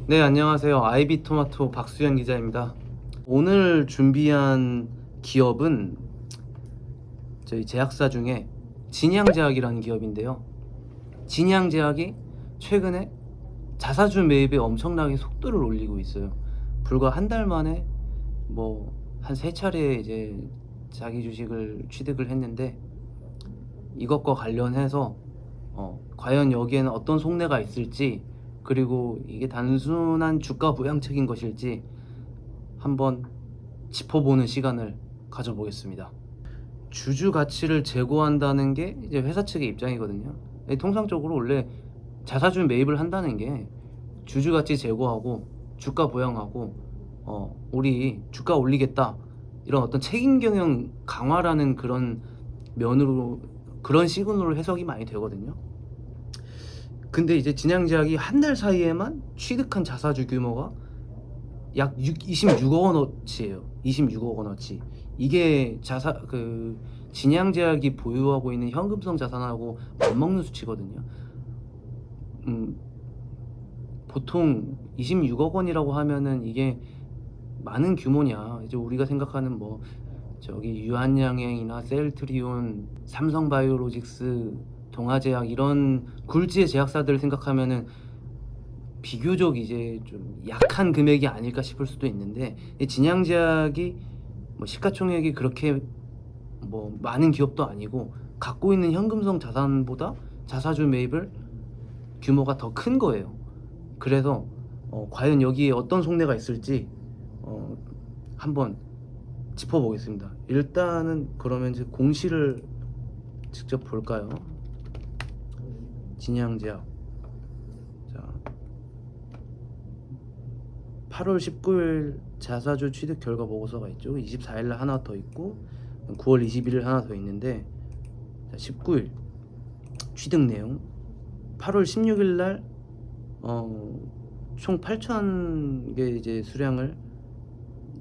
네, 안녕하세요. 아이비토마토 박수현 기자입니다. 오늘 준비한 기업은 저희 제약사 중에 진양제약이라는 기업인데요. 진양제약이 최근에 자사주 매입에 엄청나게 속도를 올리고 있어요. 불과 한 달 만에 한 3차례 이제 자기 주식을 취득을 했는데, 이것과 관련해서 과연 여기에는 어떤 속내가 있을지, 그리고 이게 단순한 주가 부양책인 것일지 한번 짚어보는 시간을 가져보겠습니다. 주주 가치를 제고한다는 게 이제 회사 측의 입장이거든요. 통상적으로 원래 자사주 매입을 한다는 게 주주 가치 제고하고 주가 부양하고 우리 주가 올리겠다, 이런 어떤 책임 경영 강화라는 그런 면으로, 그런 시그널로 해석이 많이 되거든요. 근데 이제 진양제약이 한 달 사이에만 취득한 자사주 규모가 약 26억 원어치예요. 26억 원어치. 이게 진양제약이 보유하고 있는 현금성 자산하고 맞먹는 수치거든요. 보통 26억 원이라고 하면은 이게 많은 규모냐, 이제 우리가 생각하는 저기 유한양행이나 셀트리온, 삼성바이오로직스, 동아제약, 이런 굴지의 제약사들을 생각하면은 비교적 이제 좀 약한 금액이 아닐까 싶을 수도 있는데, 이 진양제약이 시가총액이 그렇게 많은 기업도 아니고 갖고 있는 현금성 자산보다 자사주 매입을 규모가 더 큰 거예요. 그래서 과연 여기에 어떤 속내가 있을지 한번 짚어보겠습니다. 일단은 그러면 이제 공시를 직접 볼까요? 진양제약. 자, 8월 19일 자사주 취득 결과 보고서가 있죠. 24일날 하나 더 있고 9월 21일 하나 더 있는데, 19일 취득 내용, 8월 16일날 총 8,000개 이제 수량을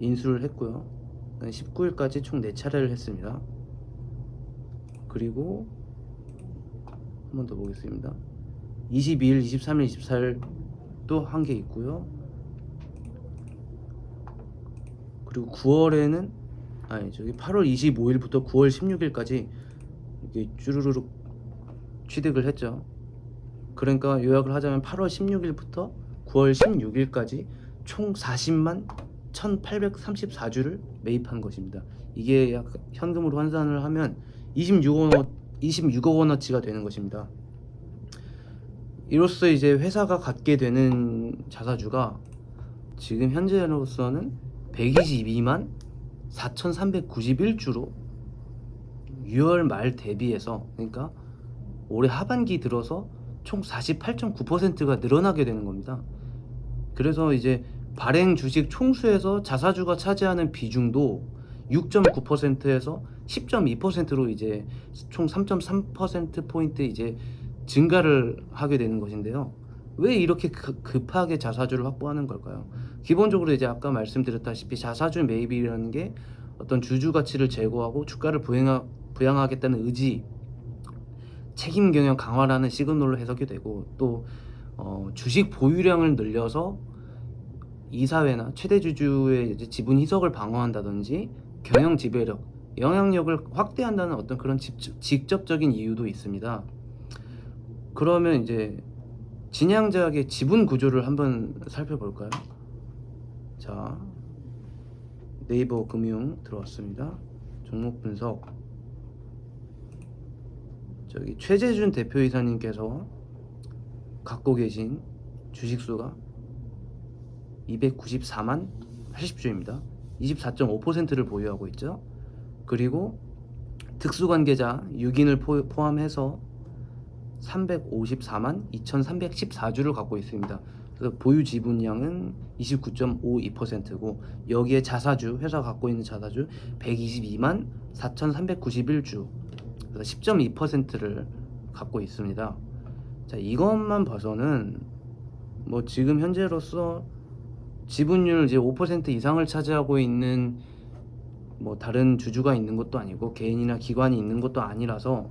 인수를 했고요. 19일까지 총 4차례를 했습니다. 그리고 한 번 더 보겠습니다. 22일, 23일, 24일 또 한 개 있고요. 그리고 9월에는 8월 25일부터 9월 16일까지 이게 쭈루루룩 취득을 했죠. 그러니까 요약을 하자면 8월 16일부터 9월 16일까지 총 40만 1834주를 매입한 것입니다. 이게 약 현금으로 환산을 하면 26억 원어치가 되는 것입니다. 이로써 이제 회사가 갖게 되는 자사주가 지금 현재로서는 122만 4391주로 6월 말 대비해서, 그러니까 올해 하반기 들어서 총 48.9%가 늘어나게 되는 겁니다. 그래서 이제 발행 주식 총수에서 자사주가 차지하는 비중도 6.9%에서 10.2%로 이제 총 3.3%포인트 이제 증가를 하게 되는 것인데요. 왜 이렇게 급하게 자사주를 확보하는 걸까요? 기본적으로 이제 아까 말씀드렸다시피 자사주 매입이라는 게 어떤 주주 가치를 제고하고 주가를 부양하겠다는 의지, 책임 경영 강화라는 시그널로 해석이 되고, 또 주식 보유량을 늘려서 이사회나 최대 주주의 이제 지분 희석을 방어한다든지 경영 지배력, 영향력을 확대한다는 어떤 그런 직접적인 이유도 있습니다. 그러면 이제 진양제약의 지분 구조를 한번 살펴볼까요? 자, 네이버 금융 들어왔습니다. 종목 분석. 저기 최재준 대표이사님께서 갖고 계신 주식수가 294만 80주입니다. 24.5%를 보유하고 있죠. 그리고 특수관계자 6인을 포함해서 354만 2314주를 갖고 있습니다. 그래서 보유 지분량은 29.52%고, 여기에 자사주, 회사가 갖고 있는 자사주 122만 4391주, 그래서 10.2%를 갖고 있습니다. 자, 이것만 봐서는 지금 현재로서 지분율 이제 5% 이상을 차지하고 있는 다른 주주가 있는 것도 아니고 개인이나 기관이 있는 것도 아니라서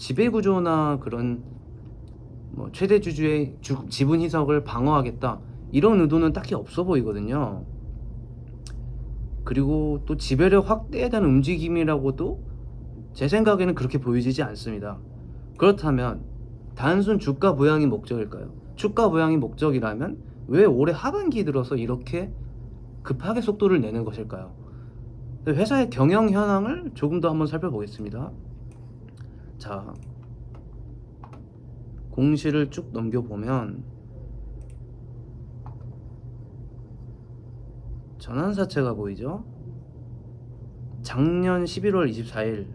지배구조나 그런 뭐 최대 주주의 지분 희석을 방어하겠다 이런 의도는 딱히 없어 보이거든요. 그리고 또 지배력 확대에 대한 움직임이라고도 제 생각에는 그렇게 보여지지 않습니다. 그렇다면 단순 주가 부양이 목적일까요? 주가 부양이 목적이라면 왜 올해 하반기 들어서 이렇게 급하게 속도를 내는 것일까요? 회사의 경영 현황을 조금 더 한번 살펴보겠습니다. 자, 공시를 쭉 넘겨보면 전환사채가 보이죠? 작년 11월 24일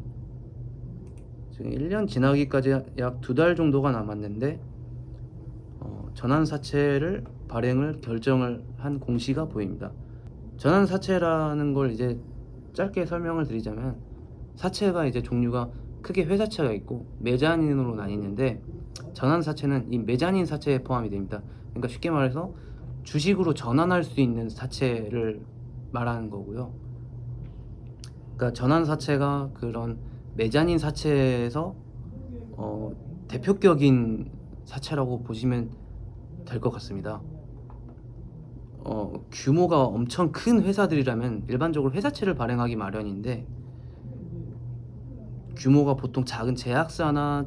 지금 1년 지나기까지 약 2달 정도가 남았는데 전환사채를 발행을 결정을 한 공시가 보입니다. 전환사채라는 걸 이제 짧게 설명을 드리자면 사채가 이제 종류가 크게 회사채가 있고 메자닌으로 나뉘는데 전환사채는 이 메자닌 사채에 포함이 됩니다. 그러니까 쉽게 말해서 주식으로 전환할 수 있는 사채를 말하는 거고요. 그러니까 전환사채가 그런 메자닌 사채에서 대표격인 사채라고 보시면 될 것 같습니다. 규모가 엄청 큰 회사들이라면 일반적으로 회사채를 발행하기 마련인데 규모가 보통 작은 제약사나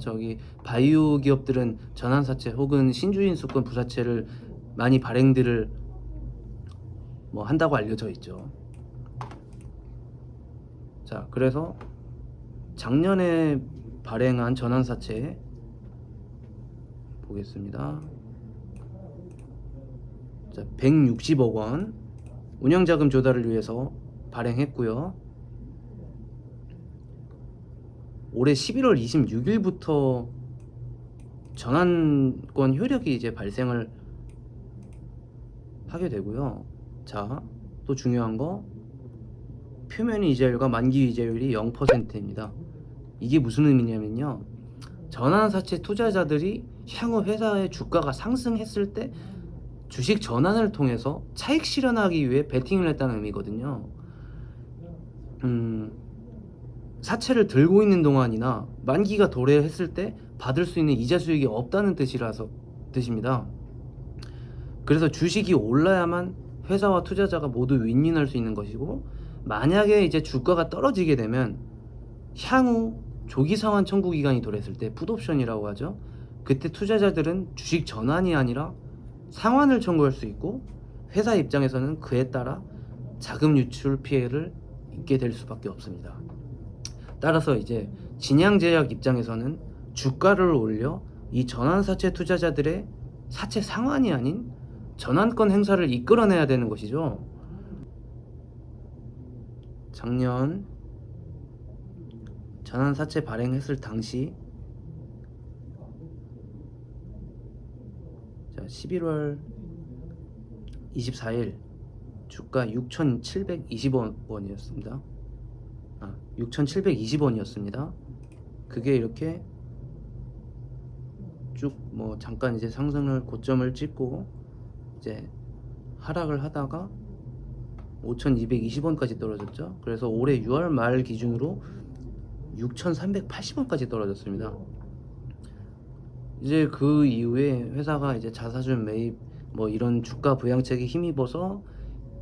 바이오 기업들은 전환사채 혹은 신주인수권 부사채를 많이 발행들을 한다고 알려져 있죠. 자, 그래서 작년에 발행한 전환사채 보겠습니다. 자, 160억 원 운영자금 조달을 위해서 발행했고요. 올해 11월 26일부터 전환권 효력이 이제 발생을 하게 되고요. 자, 또 중요한 거 표면 이자율과 만기 이자율이 0%입니다. 이게 무슨 의미냐면요, 전환사채 투자자들이 향후 회사의 주가가 상승했을 때 주식 전환을 통해서 차익 실현하기 위해 베팅을 했다는 의미거든요. 사채를 들고 있는 동안이나 만기가 도래했을 때 받을 수 있는 이자 수익이 없다는 뜻입니다. 그래서 주식이 올라야만 회사와 투자자가 모두 윈윈할 수 있는 것이고, 만약에 이제 주가가 떨어지게 되면 향후 조기 상환 청구 기간이 도래했을 때 풋옵션이라고 하죠. 그때 투자자들은 주식 전환이 아니라 상환을 청구할 수 있고, 회사 입장에서는 그에 따라 자금 유출 피해를 입게 될 수밖에 없습니다. 따라서 이제 진양제약 입장에서는 주가를 올려 이 전환사채 투자자들의 사채 상환이 아닌 전환권 행사를 이끌어내야 되는 것이죠. 작년 전환사채 발행했을 당시 11월 24일 주가 6,720원이었습니다. 6,720원이었습니다. 그게 이렇게 쭉 잠깐 이제 상승을 고점을 찍고 이제 하락을 하다가 5,220원까지 떨어졌죠. 그래서 올해 6월 말 기준으로 6,380원까지 떨어졌습니다. 이제 그 이후에 회사가 이제 자사주 매입 이런 주가 부양책에 힘입어서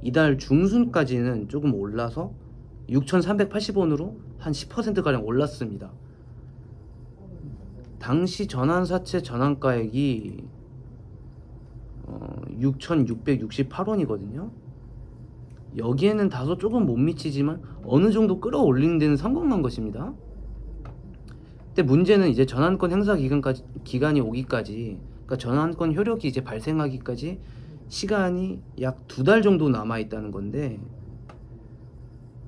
이달 중순까지는 조금 올라서 6,380원으로 한 10%가량 올랐습니다. 당시 전환사채 전환가액이 6,668원이거든요. 여기에는 다소 조금 못 미치지만 어느 정도 끌어올리는 데는 성공한 것입니다. 근데 문제는 이제 전환권 행사 기간이 오기까지, 그러니까 전환권 효력이 이제 발생하기까지 시간이 약 2달 정도 남아 있다는 건데,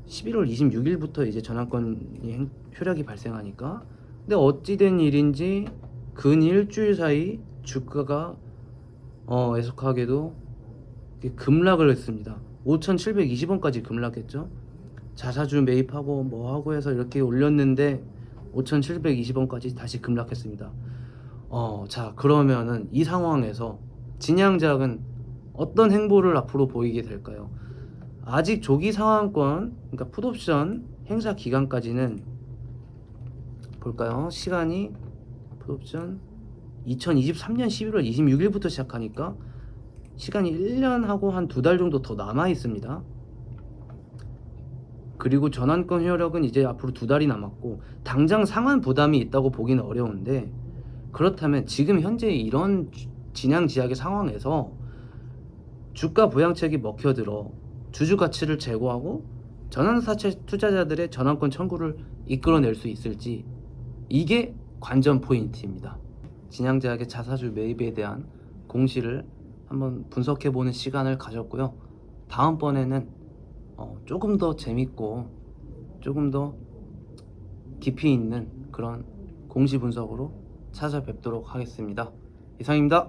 11월 26일부터 이제 전환권이 효력이 발생하니까, 근데 어찌된 일인지 근 일주일 사이 주가가 애석하게도 급락을 했습니다. 5,720원까지 급락했죠. 자사주 매입하고 하고 해서 이렇게 올렸는데 5,720원까지 다시 급락했습니다. 자, 그러면은 이 상황에서 진양제약은 어떤 행보를 앞으로 보이게 될까요? 아직 조기 상환권, 그러니까 풋옵션 행사 기간까지는 볼까요? 시간이 풋옵션 2023년 11월 26일부터 시작하니까 시간이 1년하고 한 2달 정도 더 남아 있습니다. 그리고 전환권 효력은 이제 앞으로 2달이 남았고 당장 상환 부담이 있다고 보기는 어려운데, 그렇다면 지금 현재 이런 진양지약의 상황에서 주가 부양책이 먹혀들어 주주 가치를 제고하고 전환사채 투자자들의 전환권 청구를 이끌어낼 수 있을지, 이게 관전 포인트입니다. 진양제약의 자사주 매입에 대한 공시를 한번 분석해보는 시간을 가졌고요. 다음번에는 조금 더 재밌고 조금 더 깊이 있는 그런 공시 분석으로 찾아뵙도록 하겠습니다. 이상입니다.